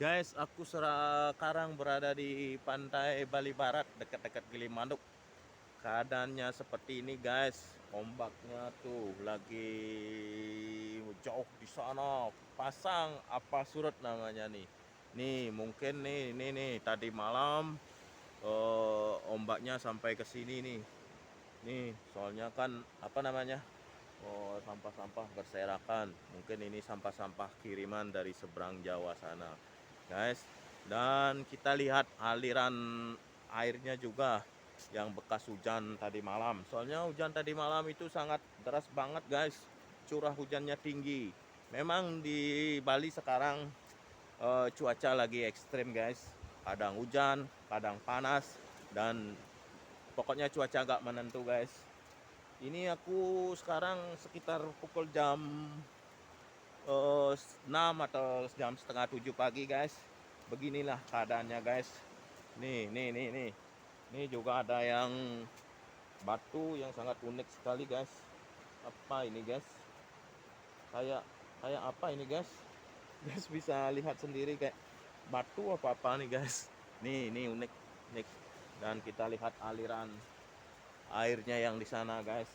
Guys, aku sekarang berada di pantai Bali Barat dekat-dekat Gilimanuk. Keadaannya seperti ini guys. Ombaknya tuh lagi jauh di sana. Pasang apa surut namanya nih. Nih, mungkin nih tadi malam ombaknya sampai ke sini nih. Nih, soalnya kan apa namanya? Oh, sampah-sampah berserakan. Mungkin ini sampah-sampah kiriman dari seberang Jawa sana, guys. Dan kita lihat aliran airnya juga yang bekas hujan tadi malam. Soalnya hujan tadi malam itu sangat deras banget, guys. Curah hujannya tinggi. Memang di Bali sekarang cuaca lagi ekstrim, guys. Kadang hujan, kadang panas, dan pokoknya cuaca agak menentu, guys. Ini aku sekarang sekitar pukul jam 6 atau jam setengah 7 pagi, guys. Beginilah keadaannya, guys. Nih. Ini juga ada yang batu yang sangat unik sekali, guys. Apa ini, guys? Kayak kayak apa ini, guys? Guys bisa lihat sendiri kayak batu apa nih, guys. Nih unik, unik. Dan kita lihat aliran airnya yang di sana, guys.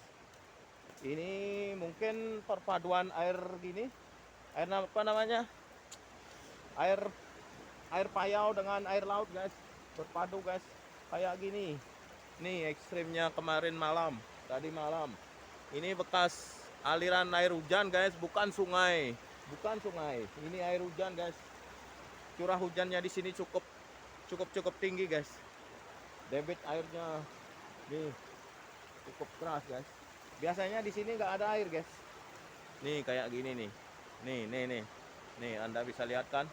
Ini mungkin perpaduan air gini, air apa namanya, air air payau dengan air laut, guys, berpadu, guys, kayak gini. Nih ekstrimnya kemarin malam, tadi malam. Ini bekas aliran air hujan, guys, bukan sungai, ini air hujan, guys. Curah hujannya di sini cukup tinggi, guys. Debit airnya nih cukup keras, guys. Biasanya di sini nggak ada air, guys. Nih kayak gini nih. Nih, Anda bisa lihat kan?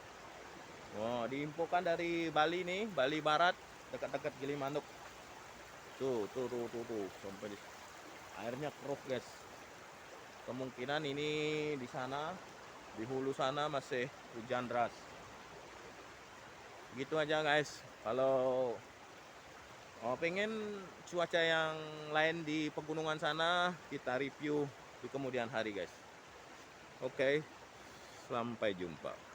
Wow, diinfokan dari Bali nih, Bali Barat, dekat-dekat Gilimanuk. Tuh. Sampai di airnya keruh, guys. Kemungkinan ini di sana, di hulu sana masih hujan deras. Gitu aja, guys. Kalau pengen cuaca yang lain di pegunungan sana, kita review di kemudian hari, guys. Oke, sampai jumpa.